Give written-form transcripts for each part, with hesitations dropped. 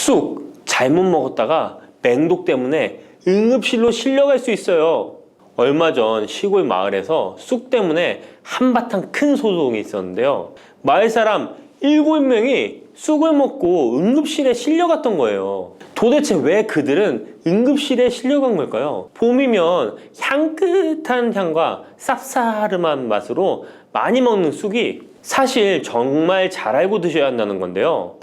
쑥 잘못 먹었다가 맹독 때문에 응급실로 실려갈 수 있어요. 얼마 전 시골 마을에서 쑥 때문에 한바탕 큰 소동이 있었는데요. 마을 사람 7명이 쑥을 먹고 응급실에 실려갔던 거예요. 도대체 왜 그들은 응급실에 실려간 걸까요? 봄이면 향긋한 향과 쌉싸름한 맛으로 많이 먹는 쑥이 사실 정말 잘 알고 드셔야 한다는 건데요.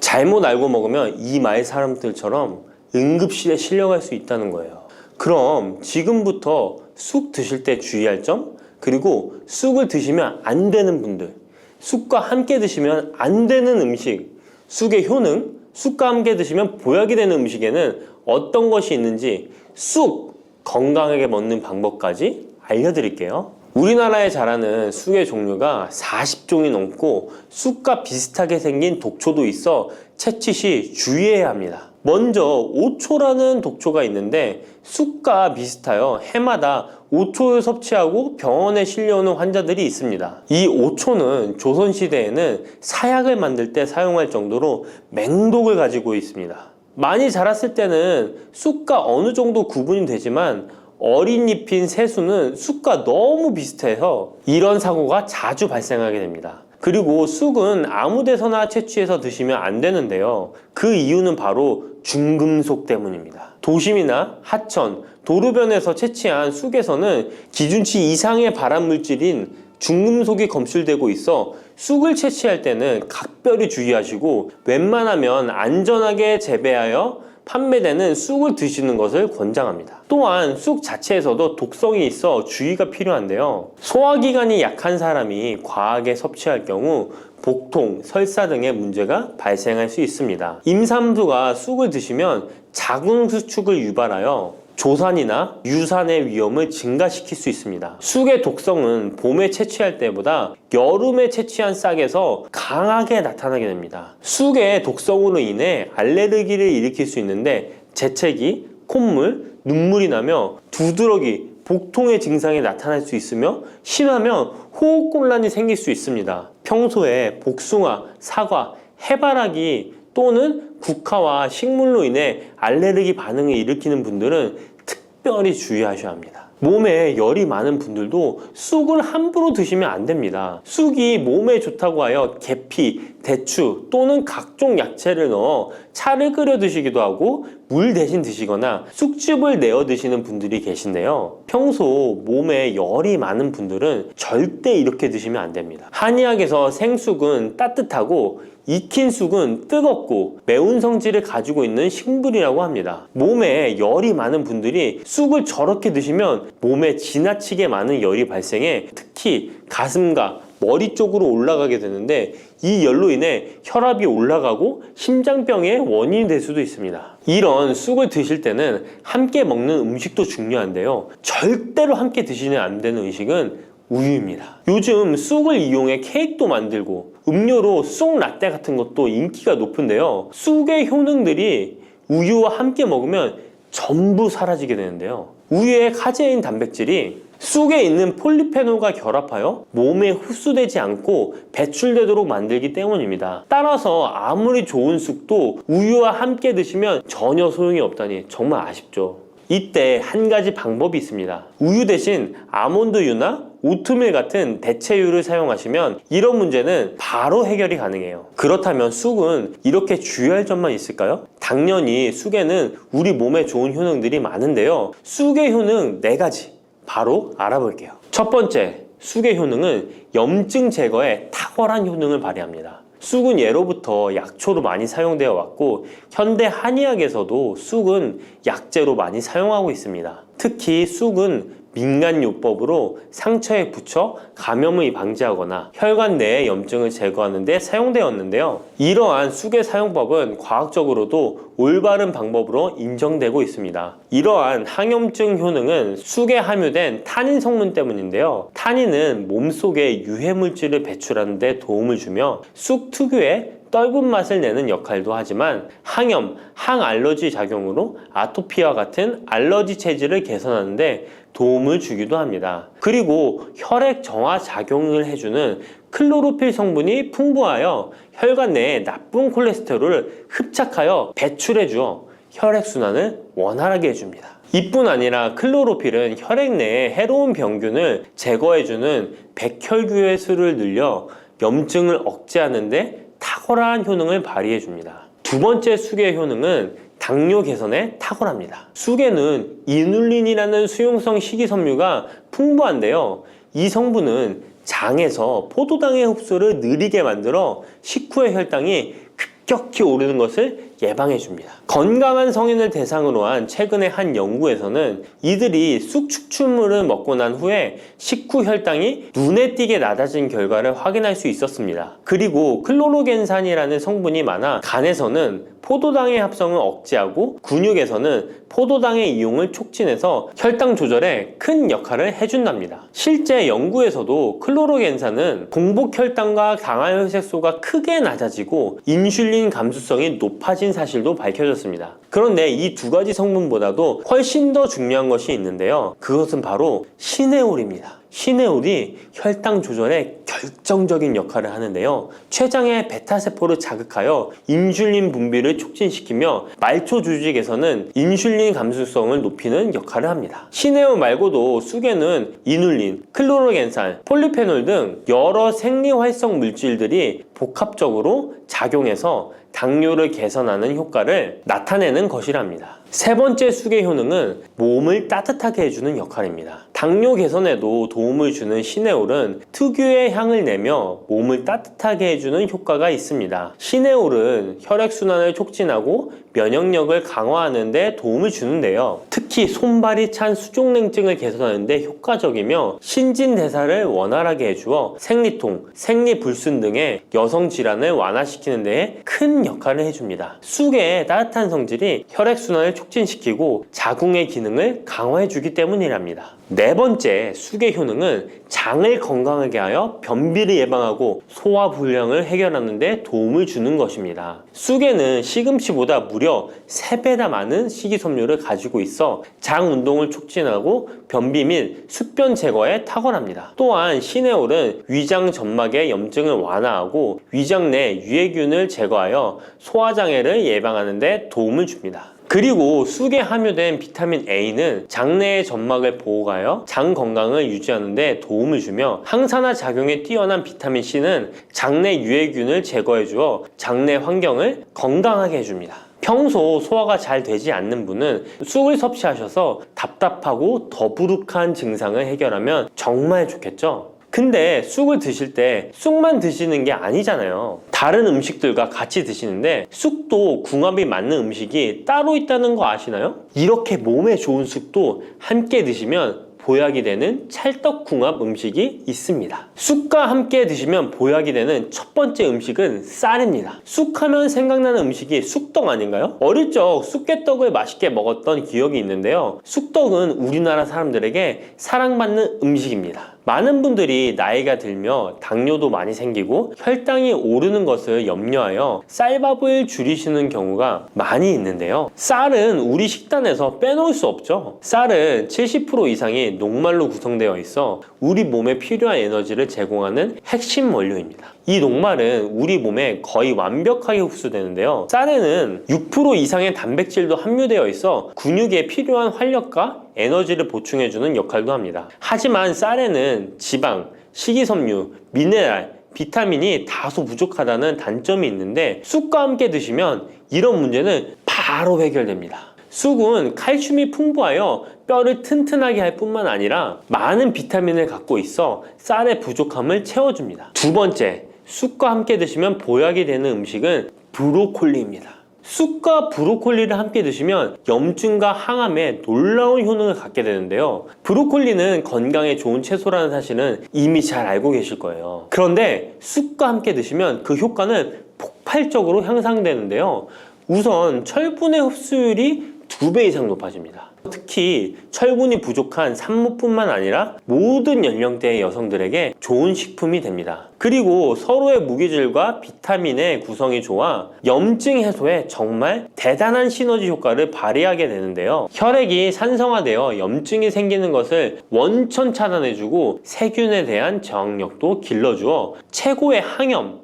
잘못 알고 먹으면 이 마을 사람들처럼 응급실에 실려갈 수 있다는 거예요. 그럼 지금부터 쑥 드실 때 주의할 점, 그리고 쑥을 드시면 안 되는 분들, 쑥과 함께 드시면 안 되는 음식, 쑥의 효능, 쑥과 함께 드시면 보약이 되는 음식에는 어떤 것이 있는지 쑥 건강하게 먹는 방법까지 알려드릴게요. 우리나라에 자라는 쑥의 종류가 40종이 넘고 쑥과 비슷하게 생긴 독초도 있어 채취 시 주의해야 합니다. 먼저 오초라는 독초가 있는데 쑥과 비슷하여 해마다 오초를 섭취하고 병원에 실려오는 환자들이 있습니다. 이 오초는 조선시대에는 사약을 만들 때 사용할 정도로 맹독을 가지고 있습니다. 많이 자랐을 때는 쑥과 어느 정도 구분이 되지만 어린 잎인 새수는 쑥과 너무 비슷해서 이런 사고가 자주 발생하게 됩니다. 그리고 쑥은 아무 데서나 채취해서 드시면 안 되는데요. 그 이유는 바로 중금속 때문입니다. 도심이나 하천, 도로변에서 채취한 쑥에서는 기준치 이상의 발암물질인 중금속이 검출되고 있어 쑥을 채취할 때는 각별히 주의하시고 웬만하면 안전하게 재배하여 판매되는 쑥을 드시는 것을 권장합니다. 또한 쑥 자체에서도 독성이 있어 주의가 필요한데요. 소화기관이 약한 사람이 과하게 섭취할 경우 복통, 설사 등의 문제가 발생할 수 있습니다. 임산부가 쑥을 드시면 자궁수축을 유발하여 조산이나 유산의 위험을 증가시킬 수 있습니다. 쑥의 독성은 봄에 채취할 때보다 여름에 채취한 싹에서 강하게 나타나게 됩니다. 쑥의 독성으로 인해 알레르기를 일으킬 수 있는데 재채기, 콧물, 눈물이 나며 두드러기, 복통의 증상이 나타날 수 있으며 심하면 호흡곤란이 생길 수 있습니다. 평소에 복숭아, 사과, 해바라기 또는 국화와 식물로 인해 알레르기 반응을 일으키는 분들은 특별히 주의하셔야 합니다. 몸에 열이 많은 분들도 쑥을 함부로 드시면 안 됩니다. 쑥이 몸에 좋다고 하여 계피, 대추 또는 각종 야채를 넣어 차를 끓여 드시기도 하고 물 대신 드시거나 쑥즙을 내어 드시는 분들이 계신데요. 평소 몸에 열이 많은 분들은 절대 이렇게 드시면 안 됩니다. 한의학에서 생쑥은 따뜻하고 익힌 쑥은 뜨겁고 매운 성질을 가지고 있는 식물이라고 합니다. 몸에 열이 많은 분들이 쑥을 저렇게 드시면 몸에 지나치게 많은 열이 발생해 특히 가슴과 머리 쪽으로 올라가게 되는데 이 열로 인해 혈압이 올라가고 심장병의 원인이 될 수도 있습니다. 이런 쑥을 드실 때는 함께 먹는 음식도 중요한데요. 절대로 함께 드시면 안 되는 음식은 우유입니다. 요즘 쑥을 이용해 케이크도 만들고 음료로 쑥 라떼 같은 것도 인기가 높은데요. 쑥의 효능들이 우유와 함께 먹으면 전부 사라지게 되는데요. 우유의 카제인 단백질이 쑥에 있는 폴리페놀과 결합하여 몸에 흡수되지 않고 배출되도록 만들기 때문입니다. 따라서 아무리 좋은 쑥도 우유와 함께 드시면 전혀 소용이 없다니 정말 아쉽죠. 이때 한 가지 방법이 있습니다. 우유 대신 아몬드유나 오트밀 같은 대체유를 사용하시면 이런 문제는 바로 해결이 가능해요. 그렇다면 쑥은 이렇게 주의할 점만 있을까요? 당연히 쑥에는 우리 몸에 좋은 효능들이 많은데요. 쑥의 효능 4가지 바로 알아볼게요. 첫 번째, 쑥의 효능은 염증 제거에 탁월한 효능을 발휘합니다. 쑥은 예로부터 약초로 많이 사용되어 왔고 현대 한의학에서도 쑥은 약재로 많이 사용하고 있습니다. 특히 쑥은 민간요법으로 상처에 붙여 감염을 방지하거나 혈관 내의 염증을 제거하는 데 사용되었는데요. 이러한 쑥의 사용법은 과학적으로도 올바른 방법으로 인정되고 있습니다. 이러한 항염증 효능은 쑥에 함유된 타닌 성분 때문인데요. 타닌은 몸속에 유해물질을 배출하는 데 도움을 주며 쑥 특유의 떫은 맛을 내는 역할도 하지만 항염, 항알러지 작용으로 아토피와 같은 알러지 체질을 개선하는 데 도움을 주기도 합니다. 그리고 혈액 정화 작용을 해주는 클로로필 성분이 풍부하여 혈관 내에 나쁜 콜레스테롤을 흡착하여 배출해 주어 혈액순환을 원활하게 해줍니다. 이뿐 아니라 클로로필은 혈액 내에 해로운 병균을 제거해주는 백혈구의 수를 늘려 염증을 억제하는 데 탁월한 효능을 발휘해 줍니다. 두 번째 쑥의 효능은 당뇨 개선에 탁월합니다. 쑥에는 이눌린이라는 수용성 식이섬유가 풍부한데요. 이 성분은 장에서 포도당의 흡수를 느리게 만들어 식후의 혈당이 급격히 오르는 것을 예방해 줍니다. 건강한 성인을 대상으로 한 최근의 한 연구에서는 이들이 쑥 추출물을 먹고 난 후에 식후 혈당이 눈에 띄게 낮아진 결과를 확인할 수 있었습니다. 그리고 클로로겐산이라는 성분이 많아 간에서는 포도당의 합성을 억제하고 근육에서는 포도당의 이용을 촉진해서 혈당 조절에 큰 역할을 해준답니다. 실제 연구에서도 클로로겐산은 공복 혈당과 당화혈색소가 크게 낮아지고 인슐린 감수성이 높아진 사실도 밝혀졌습니다. 그런데 이 두 가지 성분보다도 훨씬 더 중요한 것이 있는데요. 그것은 바로 시네올입니다. 시네올이 혈당 조절에 결정적인 역할을 하는데요. 췌장의 베타세포를 자극하여 인슐린 분비를 촉진시키며 말초 조직에서는 인슐린 감수성을 높이는 역할을 합니다. 시네올 말고도 쑥에는 이눌린, 클로로겐산, 폴리페놀 등 여러 생리활성 물질들이 복합적으로 작용해서 당뇨를 개선하는 효과를 나타내는 것이랍니다. 세 번째 쑥의 효능은 몸을 따뜻하게 해주는 역할입니다. 당뇨 개선에도 도움을 주는 시네올은 특유의 향을 내며 몸을 따뜻하게 해주는 효과가 있습니다. 시네올은 혈액순환을 촉진하고 면역력을 강화하는 데 도움을 주는데요. 특히 손발이 찬 수족냉증을 개선하는 데 효과적이며 신진대사를 원활하게 해주어 생리통, 생리불순 등의 여성 질환을 완화시키는 데에 큰 역할을 해줍니다. 쑥의 따뜻한 성질이 혈액순환을 촉진시키고 자궁의 기능을 강화해주기 때문이랍니다. 네 번째 쑥의 효능은 장을 건강하게 하여 변비를 예방하고 소화불량을 해결하는 데 도움을 주는 것입니다. 쑥에는 시금치보다 무려 3배나 많은 식이섬유를 가지고 있어 장 운동을 촉진하고 변비 및宿변 제거에 탁월합니다. 또한 시네올은 위장 점막의 염증을 완화하고 위장 내 유해균을 제거하여 소화장애를 예방하는 데 도움을 줍니다. 그리고 쑥에 함유된 비타민 A는 장내의 점막을 보호하여 장 건강을 유지하는 데 도움을 주며 항산화 작용에 뛰어난 비타민 C는 장내 유해균을 제거해 주어 장내 환경을 건강하게 해줍니다. 평소 소화가 잘 되지 않는 분은 쑥을 섭취하셔서 답답하고 더부룩한 증상을 해결하면 정말 좋겠죠? 근데 쑥을 드실 때 쑥만 드시는 게 아니잖아요. 다른 음식들과 같이 드시는데 쑥도 궁합이 맞는 음식이 따로 있다는 거 아시나요? 이렇게 몸에 좋은 쑥도 함께 드시면 보약이 되는 찰떡궁합 음식이 있습니다. 쑥과 함께 드시면 보약이 되는 첫 번째 음식은 쌀입니다. 쑥하면 생각나는 음식이 쑥떡 아닌가요? 어릴 적 쑥개떡을 맛있게 먹었던 기억이 있는데요. 쑥떡은 우리나라 사람들에게 사랑받는 음식입니다. 많은 분들이 나이가 들며 당뇨도 많이 생기고 혈당이 오르는 것을 염려하여 쌀밥을 줄이시는 경우가 많이 있는데요. 쌀은 우리 식단에서 빼놓을 수 없죠. 쌀은 70% 이상이 녹말로 구성되어 있어 우리 몸에 필요한 에너지를 제공하는 핵심 원료입니다. 이 녹말은 우리 몸에 거의 완벽하게 흡수되는데요. 쌀에는 6% 이상의 단백질도 함유되어 있어 근육에 필요한 활력과 에너지를 보충해주는 역할도 합니다. 하지만 쌀에는 지방, 식이섬유, 미네랄, 비타민이 다소 부족하다는 단점이 있는데 쑥과 함께 드시면 이런 문제는 바로 해결됩니다. 쑥은 칼슘이 풍부하여 뼈를 튼튼하게 할 뿐만 아니라 많은 비타민을 갖고 있어 쌀의 부족함을 채워줍니다. 두 번째, 쑥과 함께 드시면 보약이 되는 음식은 브로콜리입니다. 쑥과 브로콜리를 함께 드시면 염증과 항암에 놀라운 효능을 갖게 되는데요. 브로콜리는 건강에 좋은 채소라는 사실은 이미 잘 알고 계실 거예요. 그런데 쑥과 함께 드시면 그 효과는 폭발적으로 향상되는데요. 우선 철분의 흡수율이 2배 이상 높아집니다. 특히 철분이 부족한 산모뿐만 아니라 모든 연령대의 여성들에게 좋은 식품이 됩니다. 그리고 서로의 무기질과 비타민의 구성이 좋아 염증 해소에 정말 대단한 시너지 효과를 발휘하게 되는데요. 혈액이 산성화되어 염증이 생기는 것을 원천 차단해주고 세균에 대한 저항력도 길러주어 최고의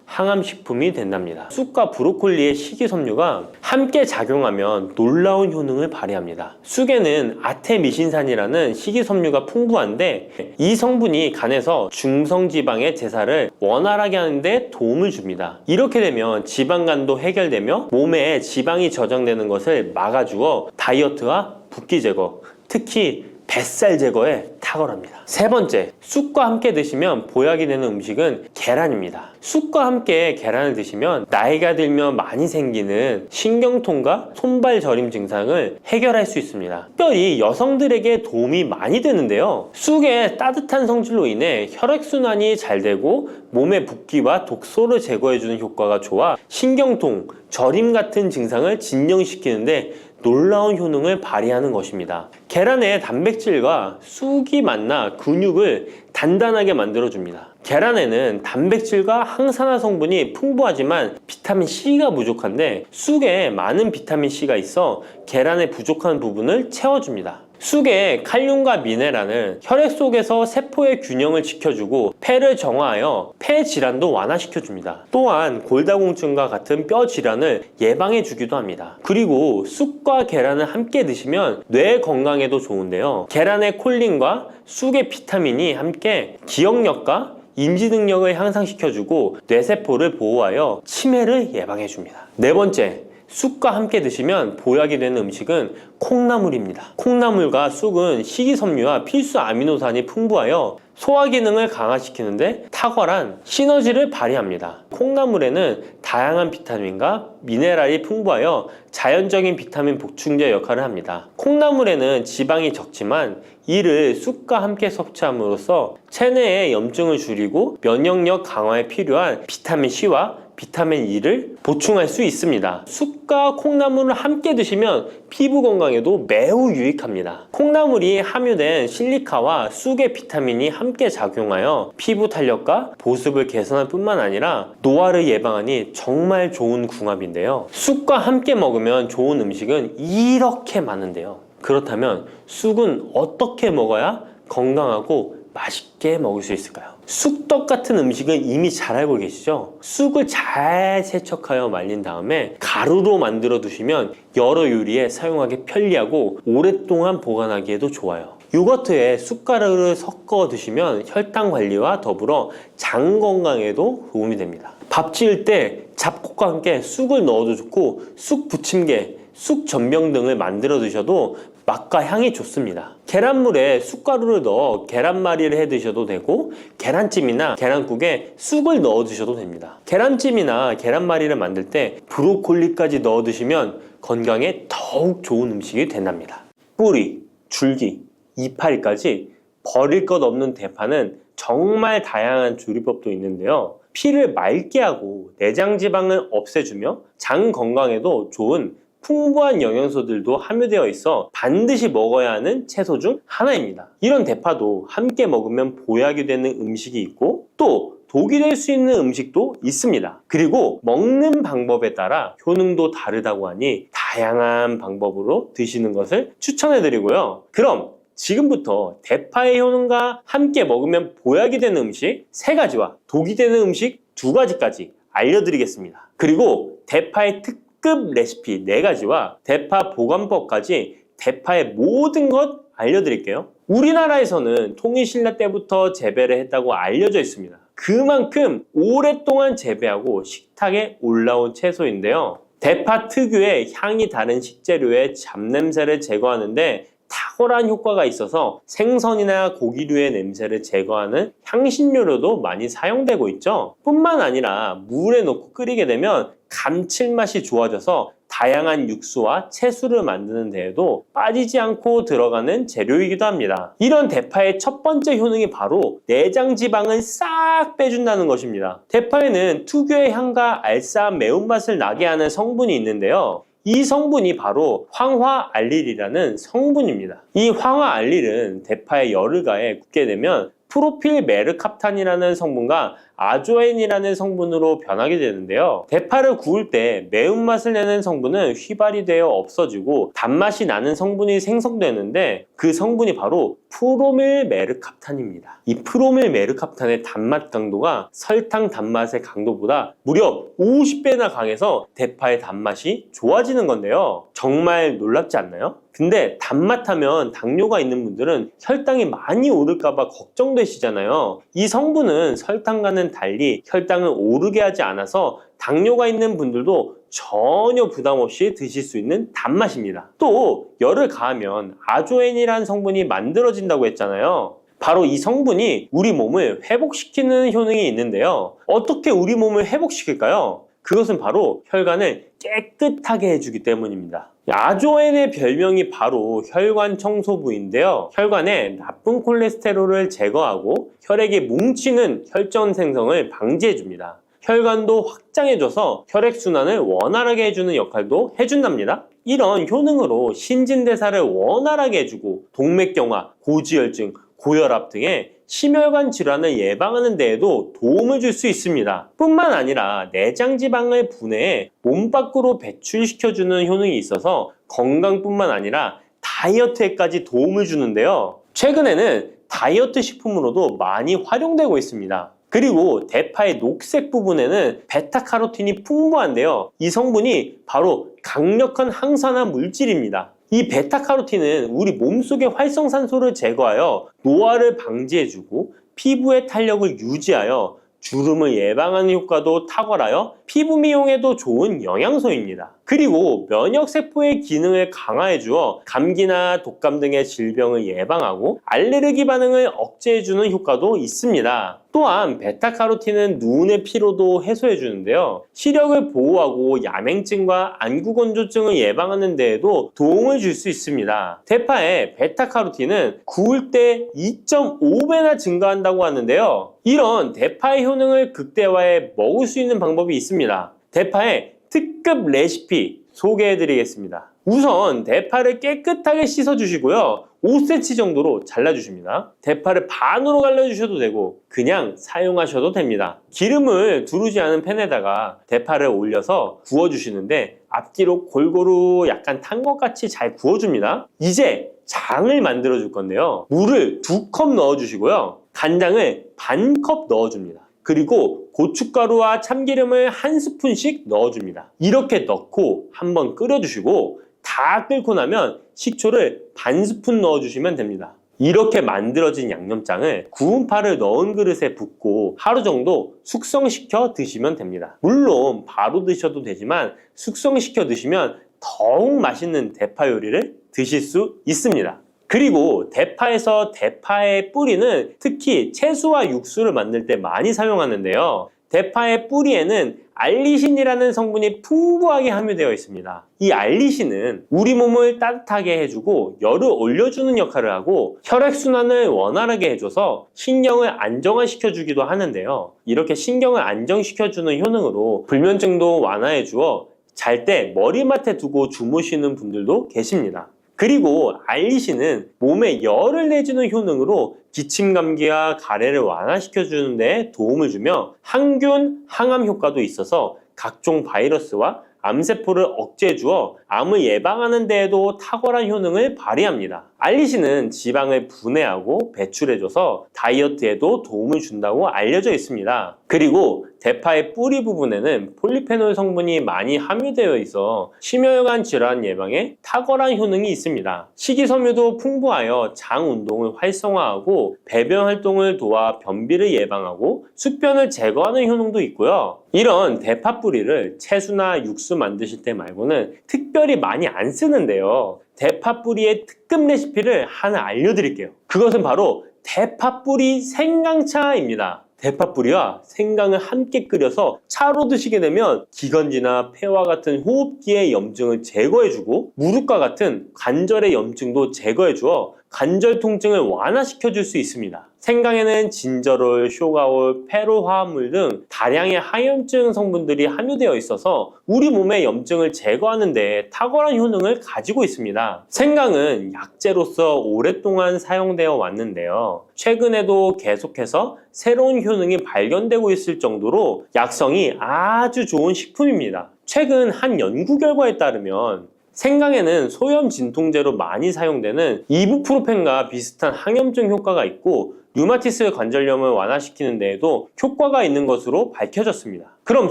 항암식품이 된답니다. 쑥과 브로콜리의 식이섬유가 함께 작용하면 놀라운 효능을 발휘합니다. 쑥에는 아테미신산이라는 식이섬유가 풍부한데 이 성분이 간에서 중성지방의 대사를 원활하게 하는 데 도움을 줍니다. 이렇게 되면 지방간도 해결되며 몸에 지방이 저장되는 것을 막아주어 다이어트와 붓기 제거, 특히 뱃살 제거에 탁월합니다. 세 번째, 쑥과 함께 드시면 보약이 되는 음식은 계란입니다. 쑥과 함께 계란을 드시면 나이가 들면 많이 생기는 신경통과 손발 저림 증상을 해결할 수 있습니다. 특별히 여성들에게 도움이 많이 되는데요. 쑥의 따뜻한 성질로 인해 혈액순환이 잘 되고 몸의 붓기와 독소를 제거해주는 효과가 좋아 신경통, 저림 같은 증상을 진정시키는데 놀라운 효능을 발휘하는 것입니다. 계란의 단백질과 쑥이 만나 근육을 단단하게 만들어줍니다. 계란에는 단백질과 항산화 성분이 풍부하지만 비타민C가 부족한데 쑥에 많은 비타민C가 있어 계란의 부족한 부분을 채워줍니다. 쑥의 칼륨과 미네랄은 혈액 속에서 세포의 균형을 지켜주고 폐를 정화하여 폐 질환도 완화시켜줍니다. 또한 골다공증과 같은 뼈 질환을 예방해주기도 합니다. 그리고 쑥과 계란을 함께 드시면 뇌 건강에도 좋은데요. 계란의 콜린과 쑥의 비타민이 함께 기억력과 인지 능력을 향상시켜주고 뇌세포를 보호하여 치매를 예방해줍니다. 네 번째, 쑥과 함께 드시면 보약이 되는 음식은 콩나물입니다. 콩나물과 쑥은 식이섬유와 필수 아미노산이 풍부하여 소화 기능을 강화시키는데 탁월한 시너지를 발휘합니다. 콩나물에는 다양한 비타민과 미네랄이 풍부하여 자연적인 비타민 보충제 역할을 합니다. 콩나물에는 지방이 적지만 이를 쑥과 함께 섭취함으로써 체내의 염증을 줄이고 면역력 강화에 필요한 비타민C와 비타민 E를 보충할 수 있습니다. 쑥과 콩나물을 함께 드시면 피부 건강에도 매우 유익합니다. 콩나물이 함유된 실리카와 쑥의 비타민이 함께 작용하여 피부 탄력과 보습을 개선할 뿐만 아니라 노화를 예방하니 정말 좋은 궁합인데요. 쑥과 함께 먹으면 좋은 음식은 이렇게 많은데요. 그렇다면 쑥은 어떻게 먹어야 건강하고 맛있게 먹을 수 있을까요? 쑥떡 같은 음식은 이미 잘 알고 계시죠? 쑥을 잘 세척하여 말린 다음에 가루로 만들어 두시면 여러 요리에 사용하기 편리하고 오랫동안 보관하기에도 좋아요. 요거트에 쑥가루를 섞어 드시면 혈당 관리와 더불어 장 건강에도 도움이 됩니다. 밥 지을 때 잡곡과 함께 쑥을 넣어도 좋고 쑥 부침개, 쑥 전병 등을 만들어 드셔도 맛과 향이 좋습니다. 계란물에 쑥가루를 넣어 계란말이를 해 드셔도 되고 계란찜이나 계란국에 쑥을 넣어 드셔도 됩니다. 계란찜이나 계란말이를 만들 때 브로콜리까지 넣어 드시면 건강에 더욱 좋은 음식이 된답니다. 뿌리, 줄기, 이파리까지 버릴 것 없는 대파는 정말 다양한 조리법도 있는데요. 피를 맑게 하고 내장 지방을 없애주며 장 건강에도 좋은 풍부한 영양소들도 함유되어 있어 반드시 먹어야 하는 채소 중 하나입니다. 이런 대파도 함께 먹으면 보약이 되는 음식이 있고 또 독이 될 수 있는 음식도 있습니다. 그리고 먹는 방법에 따라 효능도 다르다고 하니 다양한 방법으로 드시는 것을 추천해 드리고요. 그럼 지금부터 대파의 효능과 함께 먹으면 보약이 되는 음식 3가지와 독이 되는 음식 2가지까지 알려드리겠습니다. 그리고 대파의 특급 레시피 4가지와 대파 보관법까지 대파의 모든 것 알려드릴게요. 우리나라에서는 통일신라 때부터 재배를 했다고 알려져 있습니다. 그만큼 오랫동안 재배하고 식탁에 올라온 채소인데요. 대파 특유의 향이 다른 식재료의 잡냄새를 제거하는데 탁월한 효과가 있어서 생선이나 고기류의 냄새를 제거하는 향신료로도 많이 사용되고 있죠. 뿐만 아니라 물에 넣고 끓이게 되면 감칠맛이 좋아져서 다양한 육수와 채소를 만드는 데에도 빠지지 않고 들어가는 재료이기도 합니다. 이런 대파의 첫 번째 효능이 바로 내장 지방을 싹 빼준다는 것입니다. 대파에는 특유의 향과 알싸한 매운맛을 나게 하는 성분이 있는데요. 이 성분이 바로 황화알릴이라는 성분입니다. 이 황화알릴은 대파에 열을 가해 굳게 되면 프로필메르캅탄이라는 성분과 아조엔이라는 성분으로 변하게 되는데요. 대파를 구울 때 매운맛을 내는 성분은 휘발이 되어 없어지고 단맛이 나는 성분이 생성되는데 그 성분이 바로 프로밀메르캅탄입니다. 이 프로밀메르캅탄의 단맛 강도가 설탕 단맛의 강도보다 무려 50배나 강해서 대파의 단맛이 좋아지는 건데요. 정말 놀랍지 않나요? 근데 단맛 하면 당뇨가 있는 분들은 혈당이 많이 오를까봐 걱정되시잖아요. 이 성분은 설탕과는 달리 혈당을 오르게 하지 않아서 당뇨가 있는 분들도 전혀 부담 없이 드실 수 있는 단맛입니다. 또 열을 가하면 아조엔이라는 성분이 만들어진다고 했잖아요. 바로 이 성분이 우리 몸을 회복시키는 효능이 있는데요. 어떻게 우리 몸을 회복시킬까요? 그것은 바로 혈관을 깨끗하게 해주기 때문입니다. 아조엔의 별명이 바로 혈관 청소부인데요. 혈관에 나쁜 콜레스테롤을 제거하고 혈액이 뭉치는 혈전 생성을 방지해줍니다. 혈관도 확장해줘서 혈액순환을 원활하게 해주는 역할도 해준답니다. 이런 효능으로 신진대사를 원활하게 해주고 동맥경화, 고지혈증, 고혈압 등의 심혈관 질환을 예방하는 데에도 도움을 줄 수 있습니다. 뿐만 아니라 내장지방을 분해해 몸 밖으로 배출시켜주는 효능이 있어서 건강뿐만 아니라 다이어트에까지 도움을 주는데요. 최근에는 다이어트 식품으로도 많이 활용되고 있습니다. 그리고 대파의 녹색 부분에는 베타카로틴이 풍부한데요. 이 성분이 바로 강력한 항산화 물질입니다. 이 베타카로틴은 우리 몸속의 활성산소를 제거하여 노화를 방지해주고 피부의 탄력을 유지하여 주름을 예방하는 효과도 탁월하여 피부 미용에도 좋은 영양소입니다. 그리고 면역세포의 기능을 강화해주어 감기나 독감 등의 질병을 예방하고 알레르기 반응을 억제해주는 효과도 있습니다. 또한 베타카로틴은 눈의 피로도 해소해주는데요. 시력을 보호하고 야맹증과 안구건조증을 예방하는 데에도 도움을 줄 수 있습니다. 대파의 베타카로틴은 구울 때 2.5배나 증가한다고 하는데요. 이런 대파의 효능을 극대화해 먹을 수 있는 방법이 있습니다. 대파의 특급 레시피 소개해드리겠습니다. 우선 대파를 깨끗하게 씻어주시고요. 5cm 정도로 잘라주십니다. 대파를 반으로 갈라주셔도 되고 그냥 사용하셔도 됩니다. 기름을 두르지 않은 팬에다가 대파를 올려서 구워주시는데 앞뒤로 골고루 약간 탄 것 같이 잘 구워줍니다. 이제 장을 만들어 줄 건데요. 물을 2컵 넣어주시고요. 간장을 반컵 넣어줍니다. 그리고 고춧가루와 참기름을 1스푼씩 넣어줍니다. 이렇게 넣고 한번 끓여주시고 다 끓고 나면 식초를 반 스푼 넣어주시면 됩니다. 이렇게 만들어진 양념장을 구운 파를 넣은 그릇에 붓고 하루 정도 숙성시켜 드시면 됩니다. 물론 바로 드셔도 되지만 숙성시켜 드시면 더욱 맛있는 대파 요리를 드실 수 있습니다. 그리고 대파에서 대파의 뿌리는 특히 채소와 육수를 만들 때 많이 사용하는데요. 대파의 뿌리에는 알리신이라는 성분이 풍부하게 함유되어 있습니다. 이 알리신은 우리 몸을 따뜻하게 해주고 열을 올려주는 역할을 하고 혈액순환을 원활하게 해줘서 신경을 안정화시켜주기도 하는데요. 이렇게 신경을 안정시켜주는 효능으로 불면증도 완화해주어 잘 때 머리맡에 두고 주무시는 분들도 계십니다. 그리고 알리신은 몸에 열을 내주는 효능으로 기침 감기와 가래를 완화시켜주는 데 도움을 주며 항균, 항암 효과도 있어서 각종 바이러스와 암세포를 억제해 주어 암을 예방하는 데에도 탁월한 효능을 발휘합니다. 알리신은 지방을 분해하고 배출해줘서 다이어트에도 도움을 준다고 알려져 있습니다. 그리고 대파의 뿌리 부분에는 폴리페놀 성분이 많이 함유되어 있어 심혈관 질환 예방에 탁월한 효능이 있습니다. 식이섬유도 풍부하여 장 운동을 활성화하고 배변 활동을 도와 변비를 예방하고 숙변을 제거하는 효능도 있고요. 이런 대파 뿌리를 채소나 육수 만드실 때 말고는 특별히 많이 안 쓰는데요. 대파 뿌리의 특급 레시피를 하나 알려드릴게요. 그것은 바로 대파 뿌리 생강차입니다. 대파 뿌리와 생강을 함께 끓여서 차로 드시게 되면 기관지나 폐와 같은 호흡기의 염증을 제거해주고 무릎과 같은 관절의 염증도 제거해주어 관절 통증을 완화시켜 줄 수 있습니다. 생강에는 진저롤, 쇼가올, 페로 화합물 등 다량의 항염증 성분들이 함유되어 있어서 우리 몸의 염증을 제거하는 데 탁월한 효능을 가지고 있습니다. 생강은 약재로서 오랫동안 사용되어 왔는데요. 최근에도 계속해서 새로운 효능이 발견되고 있을 정도로 약성이 아주 좋은 식품입니다. 최근 한 연구 결과에 따르면 생강에는 소염 진통제로 많이 사용되는 이부프로펜과 비슷한 항염증 효과가 있고 류마티스 관절염을 완화시키는 데에도 효과가 있는 것으로 밝혀졌습니다. 그럼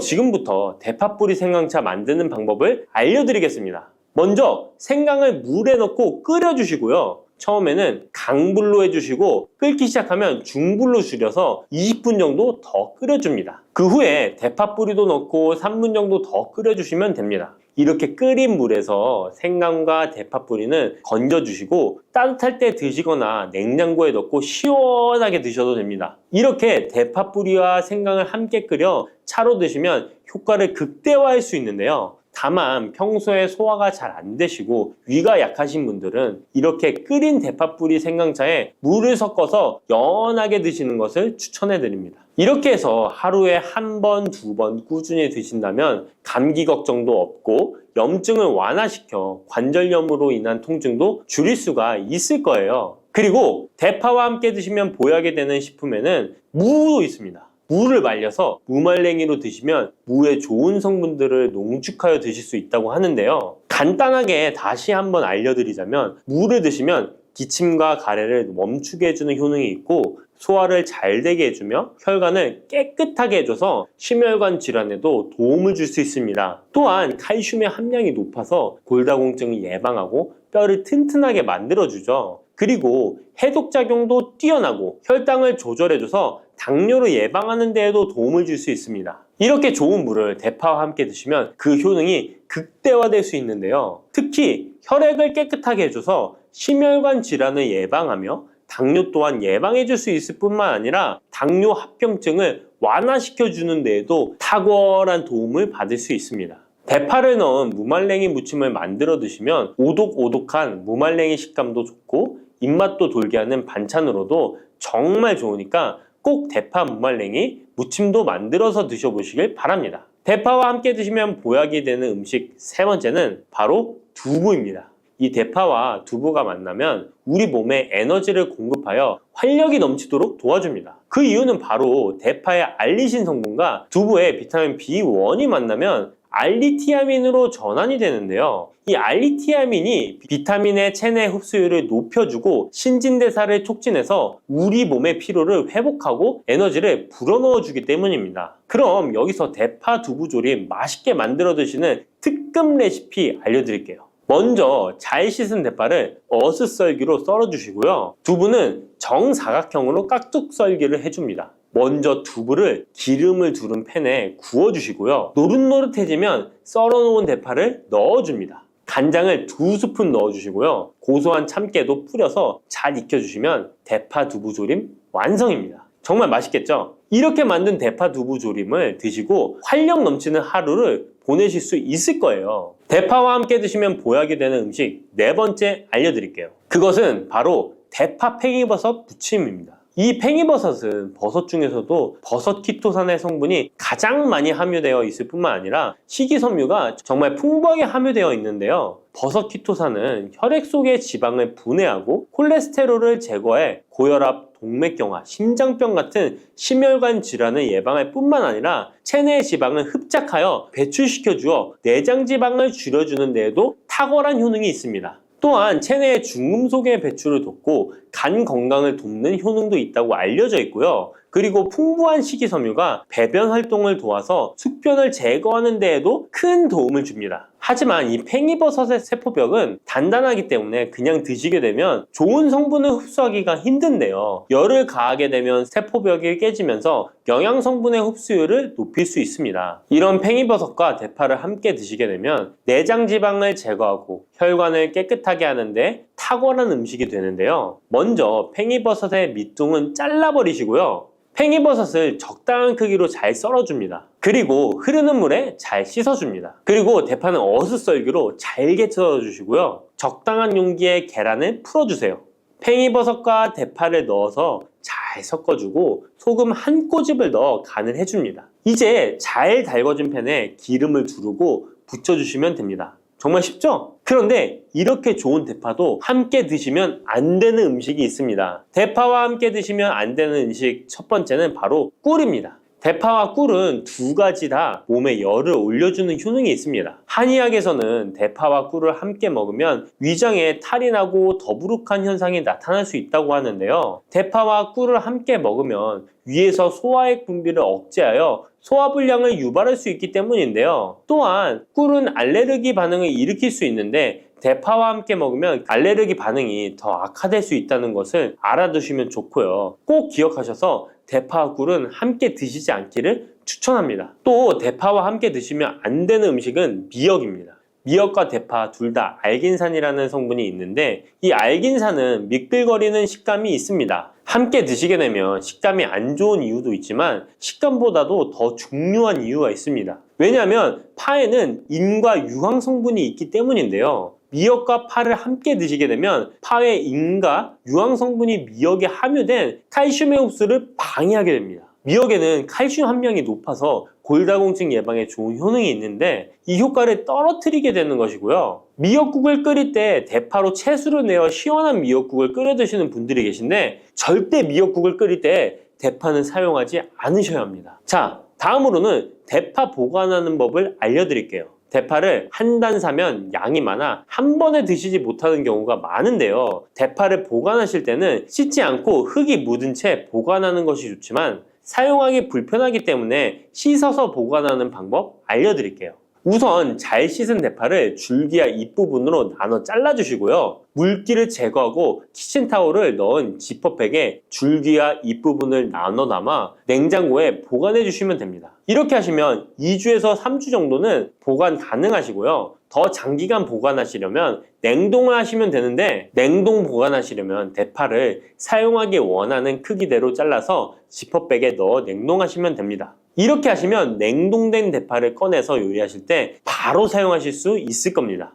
지금부터 대파뿌리 생강차 만드는 방법을 알려드리겠습니다. 먼저 생강을 물에 넣고 끓여주시고요. 처음에는 강불로 해주시고 끓기 시작하면 중불로 줄여서 20분 정도 더 끓여줍니다. 그 후에 대파뿌리도 넣고 3분 정도 더 끓여주시면 됩니다. 이렇게 끓인 물에서 생강과 대파뿌리는 건져주시고 따뜻할 때 드시거나 냉장고에 넣고 시원하게 드셔도 됩니다. 이렇게 대파뿌리와 생강을 함께 끓여 차로 드시면 효과를 극대화할 수 있는데요. 다만 평소에 소화가 잘 안 되시고 위가 약하신 분들은 이렇게 끓인 대파뿌리 생강차에 물을 섞어서 연하게 드시는 것을 추천해 드립니다. 이렇게 해서 하루에 한 번, 두 번 꾸준히 드신다면 감기 걱정도 없고 염증을 완화시켜 관절염으로 인한 통증도 줄일 수가 있을 거예요. 그리고 대파와 함께 드시면 보약이 되는 식품에는 무도 있습니다. 무를 말려서 무말랭이로 드시면 무의 좋은 성분들을 농축하여 드실 수 있다고 하는데요. 간단하게 다시 한번 알려드리자면 무를 드시면 기침과 가래를 멈추게 해주는 효능이 있고 소화를 잘 되게 해주며 혈관을 깨끗하게 해줘서 심혈관 질환에도 도움을 줄 수 있습니다. 또한 칼슘의 함량이 높아서 골다공증을 예방하고 뼈를 튼튼하게 만들어주죠. 그리고 해독작용도 뛰어나고 혈당을 조절해줘서 당뇨를 예방하는 데에도 도움을 줄 수 있습니다. 이렇게 좋은 물을 대파와 함께 드시면 그 효능이 극대화될 수 있는데요. 특히 혈액을 깨끗하게 해줘서 심혈관 질환을 예방하며 당뇨 또한 예방해 줄 수 있을 뿐만 아니라 당뇨 합병증을 완화시켜 주는 데에도 탁월한 도움을 받을 수 있습니다. 대파를 넣은 무말랭이 무침을 만들어 드시면 오독오독한 무말랭이 식감도 좋고 입맛도 돌게 하는 반찬으로도 정말 좋으니까 꼭 대파 무말랭이 무침도 만들어서 드셔보시길 바랍니다. 대파와 함께 드시면 보약이 되는 음식 세 번째는 바로 두부입니다. 이 대파와 두부가 만나면 우리 몸에 에너지를 공급하여 활력이 넘치도록 도와줍니다. 그 이유는 바로 대파의 알리신 성분과 두부의 비타민 B1이 만나면 알리티아민으로 전환이 되는데요. 이 알리티아민이 비타민의 체내 흡수율을 높여주고 신진대사를 촉진해서 우리 몸의 피로를 회복하고 에너지를 불어넣어 주기 때문입니다. 그럼 여기서 대파 두부 조림 맛있게 만들어 드시는 특급 레시피 알려드릴게요. 먼저 잘 씻은 대파를 어슷썰기로 썰어 주시고요. 두부는 정사각형으로 깍둑 썰기를 해줍니다. 먼저 두부를 기름을 두른 팬에 구워주시고요. 노릇노릇해지면 썰어놓은 대파를 넣어줍니다. 간장을 2스푼 넣어주시고요. 고소한 참깨도 뿌려서 잘 익혀주시면 대파 두부 조림 완성입니다. 정말 맛있겠죠? 이렇게 만든 대파 두부 조림을 드시고 활력 넘치는 하루를 보내실 수 있을 거예요. 대파와 함께 드시면 보약이 되는 음식 네 번째 알려드릴게요. 그것은 바로 대파 팽이버섯 무침입니다. 이 팽이버섯은 버섯 중에서도 버섯 키토산의 성분이 가장 많이 함유되어 있을 뿐만 아니라 식이섬유가 정말 풍부하게 함유되어 있는데요. 버섯 키토산은 혈액 속의 지방을 분해하고 콜레스테롤을 제거해 고혈압, 동맥경화, 심장병 같은 심혈관 질환을 예방할 뿐만 아니라 체내 지방을 흡착하여 배출시켜 주어 내장 지방을 줄여주는 데에도 탁월한 효능이 있습니다. 또한 체내의 중금속의 배출을 돕고 간 건강을 돕는 효능도 있다고 알려져 있고요. 그리고 풍부한 식이섬유가 배변 활동을 도와서 숙변을 제거하는 데에도 큰 도움을 줍니다. 하지만 이 팽이버섯의 세포벽은 단단하기 때문에 그냥 드시게 되면 좋은 성분을 흡수하기가 힘든데요. 열을 가하게 되면 세포벽이 깨지면서 영양 성분의 흡수율을 높일 수 있습니다. 이런 팽이버섯과 대파를 함께 드시게 되면 내장 지방을 제거하고 혈관을 깨끗하게 하는데 탁월한 음식이 되는데요. 먼저 팽이버섯의 밑둥은 잘라버리시고요. 팽이버섯을 적당한 크기로 잘 썰어줍니다. 그리고 흐르는 물에 잘 씻어줍니다. 그리고 대파는 어슷썰기로 잘게 썰어주시고요. 적당한 용기에 계란을 풀어주세요. 팽이버섯과 대파를 넣어서 잘 섞어주고 소금 한 꼬집을 넣어 간을 해줍니다. 이제 잘 달궈진 팬에 기름을 두르고 붙여주시면 됩니다. 정말 쉽죠? 그런데 이렇게 좋은 대파도 함께 드시면 안 되는 음식이 있습니다. 대파와 함께 드시면 안 되는 음식 첫 번째는 바로 꿀입니다. 대파와 꿀은 두 가지 다 몸에 열을 올려주는 효능이 있습니다. 한의학에서는 대파와 꿀을 함께 먹으면 위장에 탈이 나고 더부룩한 현상이 나타날 수 있다고 하는데요. 대파와 꿀을 함께 먹으면 위에서 소화액 분비를 억제하여 소화불량을 유발할 수 있기 때문인데요. 또한 꿀은 알레르기 반응을 일으킬 수 있는데 대파와 함께 먹으면 알레르기 반응이 더 악화될 수 있다는 것을 알아두시면 좋고요. 꼭 기억하셔서 대파와 꿀은 함께 드시지 않기를 추천합니다. 또 대파와 함께 드시면 안 되는 음식은 미역입니다. 미역과 대파 둘 다 알긴산이라는 성분이 있는데 이 알긴산은 미끌거리는 식감이 있습니다. 함께 드시게 되면 식감이 안 좋은 이유도 있지만 식감보다도 더 중요한 이유가 있습니다. 왜냐하면 파에는 인과 유황 성분이 있기 때문인데요. 미역과 파를 함께 드시게 되면 파의 인과 유황 성분이 미역에 함유된 칼슘의 흡수를 방해하게 됩니다. 미역에는 칼슘 함량이 높아서 골다공증 예방에 좋은 효능이 있는데 이 효과를 떨어뜨리게 되는 것이고요. 미역국을 끓일 때 대파로 채수를 내어 시원한 미역국을 끓여 드시는 분들이 계신데 절대 미역국을 끓일 때 대파는 사용하지 않으셔야 합니다. 자, 다음으로는 대파 보관하는 법을 알려드릴게요. 대파를 한 단 사면 양이 많아 한 번에 드시지 못하는 경우가 많은데요. 대파를 보관하실 때는 씻지 않고 흙이 묻은 채 보관하는 것이 좋지만 사용하기 불편하기 때문에 씻어서 보관하는 방법 알려드릴게요. 우선 잘 씻은 대파를 줄기와 잎부분으로 나눠 잘라주시고요. 물기를 제거하고 키친타올을 넣은 지퍼백에 줄기와 잎부분을 나눠 담아 냉장고에 보관해 주시면 됩니다. 이렇게 하시면 2주에서 3주 정도는 보관 가능하시고요. 더 장기간 보관하시려면 냉동을 하시면 되는데 냉동 보관하시려면 대파를 사용하기 원하는 크기대로 잘라서 지퍼백에 넣어 냉동하시면 됩니다. 이렇게 하시면 냉동된 대파를 꺼내서 요리하실 때 바로 사용하실 수 있을 겁니다.